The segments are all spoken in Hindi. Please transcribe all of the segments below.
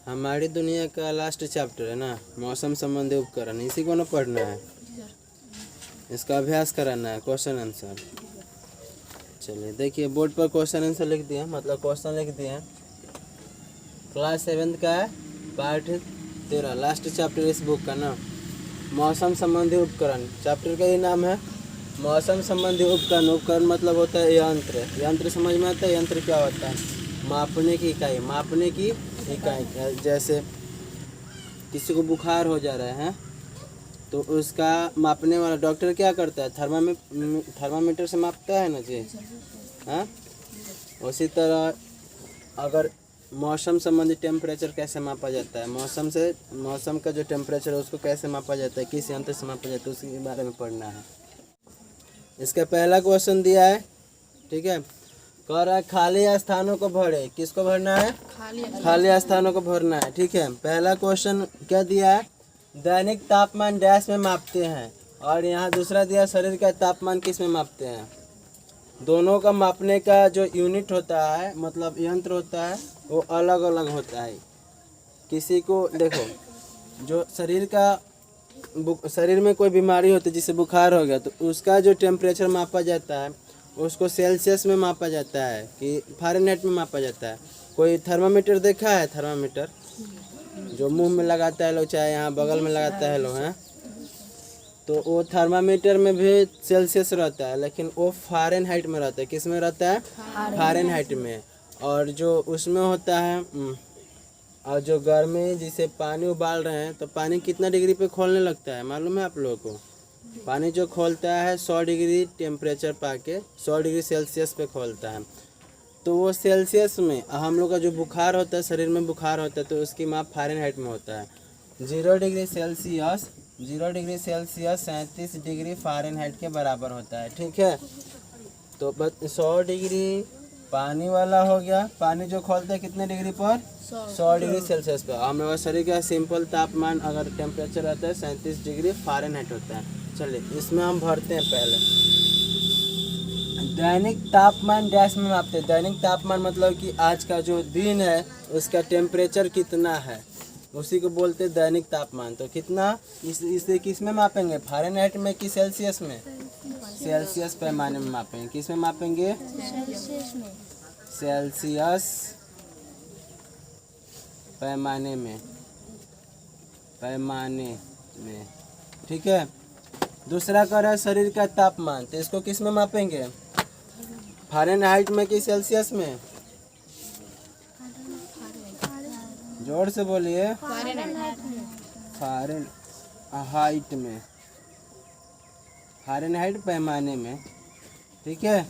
हमारी दुनिया का लास्ट चैप्टर है ना, मौसम संबंधी उपकरण, इसी को ना पढ़ना है, इसका अभ्यास कराना है, क्वेश्चन आंसर। चलिए देखिए, बोर्ड पर क्वेश्चन आंसर लिख दिए, मतलब क्वेश्चन लिख दिए हैं। क्लास 7 का है, पार्ट 13, लास्ट चैप्टर इस बुक का ना, मौसम संबंधी उपकरण। चैप्टर का ये नाम है मौसम संबंधी उपकरण। उपकरण मतलब होता है यंत्र। यंत्र समझ में आता है? यंत्र क्या होता है? मापने की इकाई। मापने की इकाई, जैसे किसी को बुखार हो जा रहा है तो उसका मापने वाला डॉक्टर क्या करता है? थर्मामीटर से मापता है ना जी, हाँ। उसी तरह अगर मौसम संबंधी टेम्परेचर कैसे मापा जाता है, मौसम का जो टेम्परेचर है उसको कैसे मापा जाता है, किस यंत्र से मापा जाता है, उसके बारे में पढ़ना है। इसका पहला क्वेश्चन दिया है, ठीक है। कह रहा है खाली स्थानों को भरे। किसको भरना है? खाली स्थानों को भरना है, ठीक है। पहला क्वेश्चन क्या दिया है? दैनिक तापमान डैश में मापते हैं, और यहाँ दूसरा दिया शरीर का तापमान किस में मापते हैं। दोनों का मापने का जो यूनिट होता है, मतलब यंत्र होता है, वो अलग अलग होता है। किसी को देखो, जो शरीर में कोई बीमारी होती है, जिसे बुखार हो गया, तो उसका जो टेम्परेचर मापा जाता है उसको सेल्सियस में मापा जाता है कि फ़ारेनहाइट में मापा जाता है। कोई थर्मामीटर देखा है? थर्मामीटर जो मुंह में लगाता है लोग, चाहे यहाँ बगल में लगाता है लोग, हैं, तो वो थर्मामीटर में भी सेल्सियस रहता है, लेकिन वो फ़ारेनहाइट में रहता है। किस में रहता है? फ़ारेनहाइट में। और जो उसमें होता है, और जो गर्मी, जिसे पानी उबाल रहे हैं, तो पानी कितना डिग्री पे खोलने लगता है मालूम है आप लोगों को? पानी जो खोलता है 100 डिग्री टेम्परेचर पाके 100 डिग्री सेल्सियस पे खोलता है। तो वो सेल्सियस में, हम लोग का जो बुखार होता है, शरीर में बुखार होता है, तो उसकी माप फ़ारेनहाइट में होता है। 0 डिग्री सेल्सियस 37 डिग्री फ़ारेनहाइट के बराबर होता है, ठीक है। तो 100 डिग्री पानी वाला हो गया। पानी जो खोलता है कितने डिग्री पर? 100 डिग्री सेल्सियस पर। हम लोग शरीर का सिंपल तापमान अगर टेम्परेचर रहता है 37 डिग्री फ़ारेनहाइट होता है। चलिए इसमें हम भरते हैं पहले। दैनिक तापमान डैश में मापते हैं। दैनिक तापमान मतलब कि आज का जो दिन है उसका टेम्परेचर कितना है, उसी को बोलते हैं दैनिक तापमान। तो कितना, इसे किस में मापेंगे? फ़ारेनहाइट में कि सेल्सियस में? सेल्सियस पैमाने में मापेंगे। किस में मापेंगे? सेल्सियस पैमाने में, ठीक है। दूसरा कर रहा है शरीर का तापमान, तो इसको किस में मापेंगे? फ़ारेनहाइट में कि सेल्सियस में? जोर से बोलिए। फ़ारेनहाइट में, फ़ारेनहाइट पैमाने में, ठीक है।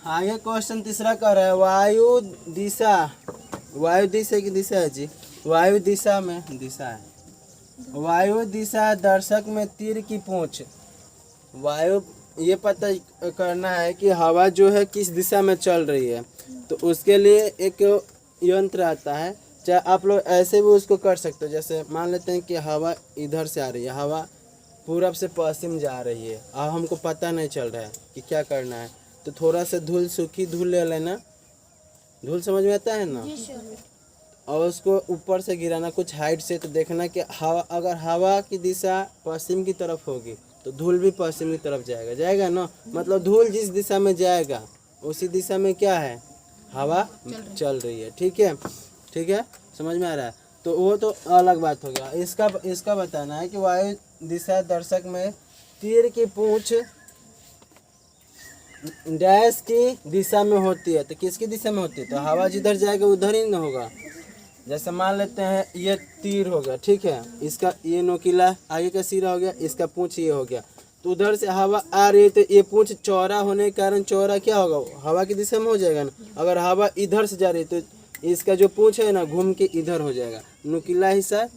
आगे क्वेश्चन तीसरा कर रहा है वायु दिशा। वायु दिशा की दिशा है जी, वायु दिशा में दिशा है। वायु दिशा दर्शक में तीर की पूंछ। वायु, ये पता करना है कि हवा जो है किस दिशा में चल रही है, तो उसके लिए एक यंत्र आता है। चाहे आप लोग ऐसे भी उसको कर सकते हो, जैसे मान लेते हैं कि हवा इधर से आ रही है, हवा पूरब से पश्चिम जा रही है, अब हमको पता नहीं चल रहा है कि क्या करना है, तो थोड़ा सा सूखी धूल ले लेना। धूल समझ में आता है ना? और उसको ऊपर से गिराना कुछ हाइट से, तो देखना कि अगर हवा की दिशा पश्चिम की तरफ होगी तो धूल भी पश्चिम की तरफ जाएगा ना। मतलब धूल जिस दिशा में जाएगा उसी दिशा में क्या है? हवा चल रही है, ठीक है। ठीक है, समझ में आ रहा है? तो वो तो अलग बात हो गया। इसका बताना है कि वायु दिशा दर्शक में तीर की पूंछ डैश की दिशा में होती है। तो किसकी दिशा में होती है? तो हवा जिधर जाएगा उधर ही ना होगा। जैसे मान लेते हैं ये तीर हो गया, ठीक है, इसका ये नोकीला आगे का सिरा हो गया, इसका पूंछ ये हो गया, तो उधर से हवा आ रही है, तो ये पूंछ चौड़ा होने के कारण चौड़ा क्या होगा? हवा की दिशा में हो जाएगा ना। अगर हवा इधर से जा रही है तो इसका जो पूंछ है ना घूम के इधर हो जाएगा। नुकीला हिस्सा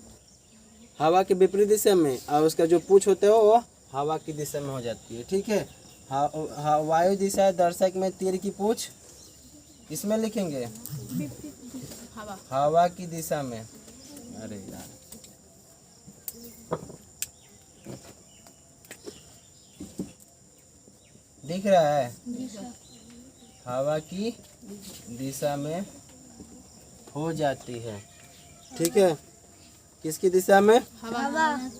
हवा के विपरीत दिशा में, और उसका जो पूंछ होता है वो हवा की दिशा में हो जाती है, ठीक है। वायु दिशा दर्शक में तीर की पूंछ इसमें लिखेंगे हवा की दिशा में। अरे यार, दिख रहा है? हवा की दिशा में हो जाती है। ठीक है, किसकी दिशा में? हवा।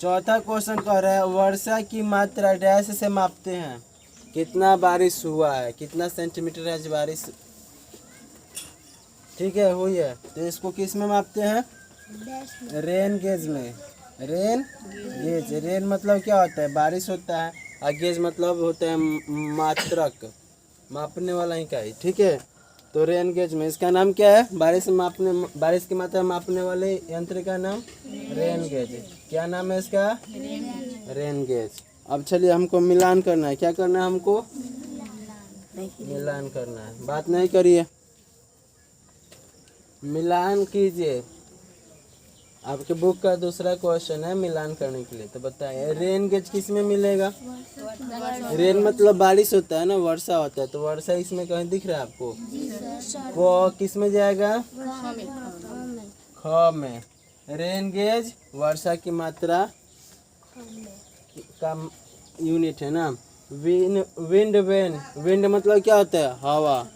चौथा क्वेश्चन कह रहा है वर्षा की मात्रा डैश से मापते हैं। कितना बारिश हुआ है, कितना सेंटीमीटर आज बारिश, ठीक है, हुई है, तो इसको किस में मापते हैं? रेन गेज में। रेन गेज, रेन मतलब क्या होता है? बारिश होता है, और गेज मतलब होता है मात्रक, मापने वाला इकाई। ठीक है, तो रेन गेज में, इसका नाम क्या है? बारिश की मात्रा मापने वाले यंत्र का नाम रेन गेज। क्या नाम है इसका? Rain gauge. अब चलिए हमको मिलान करना है। क्या करना है हमको? मिलान करना है। बात नहीं करिए, मिलान कीजिए। आपके बुक का दूसरा क्वेश्चन है मिलान करने के लिए। तो बताइए रेन गेज किस में मिलेगा? रेन मतलब बारिश होता है ना, वर्षा होता है, तो वर्षा इसमें कहीं दिख रहा है आपको? वो किस में जाएगा? ख में। रेन गेज वर्षा की मात्रा का यूनिट है ना। विंड वेन, विंड मतलब क्या होता है? हवा।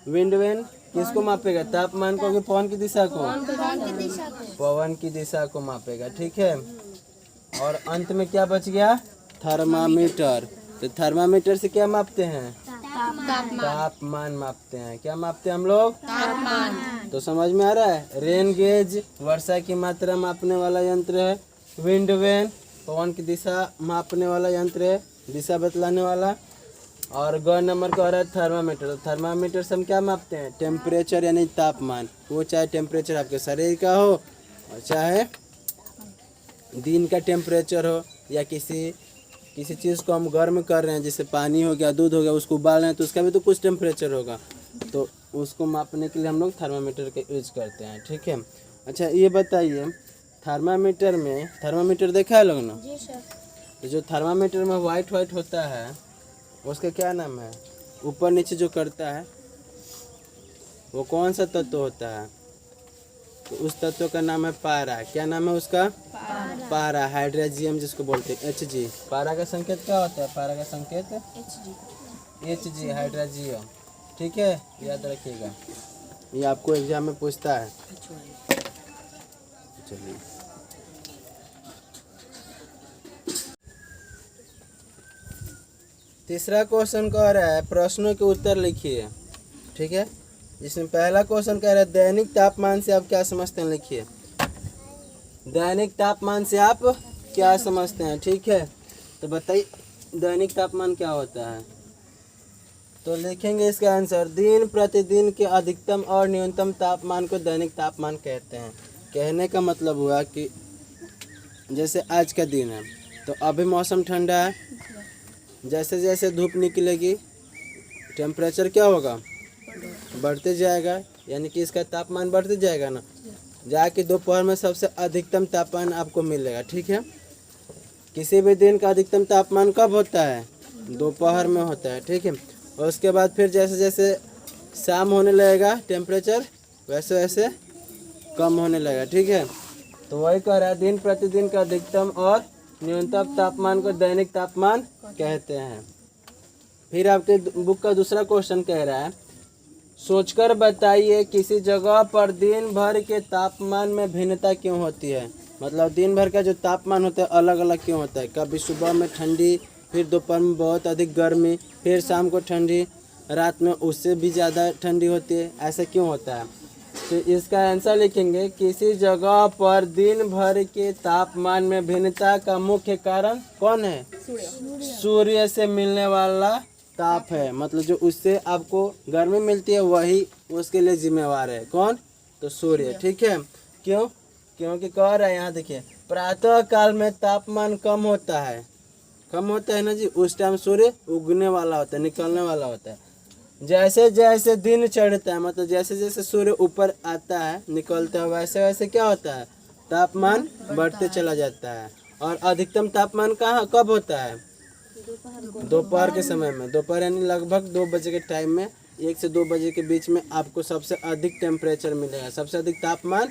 विंड वेन किसको मापेगा? तापमान को कि पवन की दिशा को? पवन की दिशा को मापेगा। ठीक है, और अंत में क्या बच गया? थर्मामीटर। तो थर्मामीटर से क्या मापते हैं? तापमान मापते हैं। क्या मापते हैं हम लोग? तापमान। तो समझ में आ रहा है? रेन गेज वर्षा की मात्रा मापने वाला यंत्र है। विंड वेन पवन की दिशा मापने वाला यंत्र है, दिशा बतलाने वाला। और ग नंबर का हो रहा है थर्मामीटर। तो थर्मामीटर से हम क्या मापते हैं? टेम्परेचर यानी तापमान। वो चाहे टेम्परेचर आपके शरीर का हो और चाहे दिन का टेम्परेचर हो, या किसी चीज़ को हम गर्म कर रहे हैं, जैसे पानी हो गया, दूध हो गया, उसको उबाल रहे हैं, तो उसका भी तो कुछ टेम्परेचर होगा, तो उसको मापने के लिए हम लोग थर्मामीटर का यूज करते हैं। ठीक है, अच्छा ये बताइए थर्मामीटर में, थर्मामीटर देखा है लोग ना? जी सर। तो जो थर्मामीटर में वाइट होता है उसका क्या नाम है? ऊपर नीचे जो करता है वो कौन सा तत्व होता है? तो उस तत्व का नाम है पारा। क्या नाम है उसका? पारा, हाइड्रोजियम जिसको बोलते हैं, Hg। पारा का संकेत क्या होता है? पारा का संकेत Hg, हाइड्रोजियम। ठीक है, याद रखिएगा, ये आपको एग्जाम में पूछता है। चलिए तीसरा क्वेश्चन कह रहा है प्रश्नों के उत्तर लिखिए। ठीक है, इसमें पहला क्वेश्चन कह रहा है दैनिक तापमान से आप क्या समझते हैं? लिखिए दैनिक तापमान से आप क्या समझते हैं। ठीक है, तो बताइए दैनिक तापमान क्या होता है? तो लिखेंगे इसका आंसर, दिन प्रतिदिन के अधिकतम और न्यूनतम तापमान को दैनिक तापमान कहते हैं। कहने का मतलब हुआ कि जैसे आज का दिन है तो अभी मौसम ठंडा है, जैसे जैसे धूप निकलेगी टेम्परेचर क्या होगा? बढ़ते जाएगा, यानी कि इसका तापमान बढ़ते जाएगा ना, जाके दोपहर में सबसे अधिकतम तापमान आपको मिलेगा। ठीक है, किसी भी दिन का अधिकतम तापमान कब होता है? दोपहर में होता है। ठीक है, और उसके बाद फिर जैसे जैसे शाम होने लगेगा टेम्परेचर वैसे वैसे कम होने लगेगा। ठीक है, तो वही कह रहा है दिन प्रतिदिन का अधिकतम और न्यूनतम तापमान को दैनिक तापमान कहते हैं। फिर आपके बुक का दूसरा क्वेश्चन कह रहा है सोचकर बताइए किसी जगह पर दिन भर के तापमान में भिन्नता क्यों होती है? मतलब दिन भर का जो तापमान होता है अलग अलग क्यों होता है? कभी सुबह में ठंडी, फिर दोपहर में बहुत अधिक गर्मी, फिर शाम को ठंडी, रात में उससे भी ज़्यादा ठंडी होती है, ऐसा क्यों होता है? तो इसका आंसर लिखेंगे किसी जगह पर दिन भर के तापमान में भिन्नता का मुख्य कारण कौन है? सूर्य से मिलने वाला ताप है। मतलब जो उससे आपको गर्मी मिलती है वही उसके लिए जिम्मेवार है। कौन? तो सूर्य। ठीक है, क्यों? क्योंकि कह रहा है यहाँ देखिए प्रातः काल में तापमान कम होता है, कम होता है ना जी, उस टाइम सूर्य उगने वाला होता है, निकलने वाला होता है। जैसे जैसे दिन चढ़ता है, मतलब जैसे जैसे सूर्य ऊपर आता है निकलता है, वैसे वैसे क्या होता है? तापमान बढ़ते चला जाता है। और अधिकतम तापमान कहाँ कब होता है? दोपहर के समय में। दोपहर यानी लगभग 2 बजे के टाइम में, 1 से 2 बजे के बीच में आपको सबसे अधिक टेम्परेचर मिलेगा। सबसे अधिक तापमान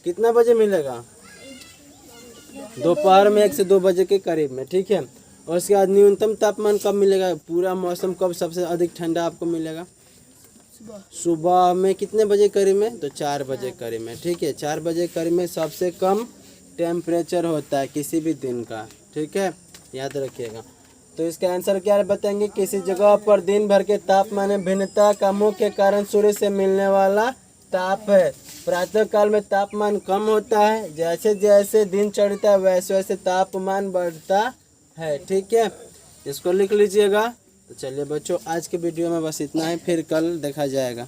कितना बजे मिलेगा? दोपहर में 1 से 2 बजे के करीब में। ठीक है, और उसके बाद न्यूनतम तापमान कब मिलेगा? पूरा मौसम कब सबसे अधिक ठंडा आपको मिलेगा? सुबह में कितने बजे करीब में? तो 4 बजे करीब में। ठीक है, 4 बजे करीब में सबसे कम टेम्परेचर होता है किसी भी दिन का। ठीक है, याद रखिएगा। तो इसका आंसर क्या बताएंगे? किसी जगह पर दिन भर के तापमान में भिन्नता का मुख्य कारण सूर्य से मिलने वाला ताप है। प्रातः काल में तापमान कम होता है, जैसे जैसे दिन चढ़ता है वैसे वैसे तापमान बढ़ता है। ठीक है, इसको लिख लीजिएगा। तो चलिए बच्चों, आज के वीडियो में बस इतना ही, फिर कल देखा जाएगा।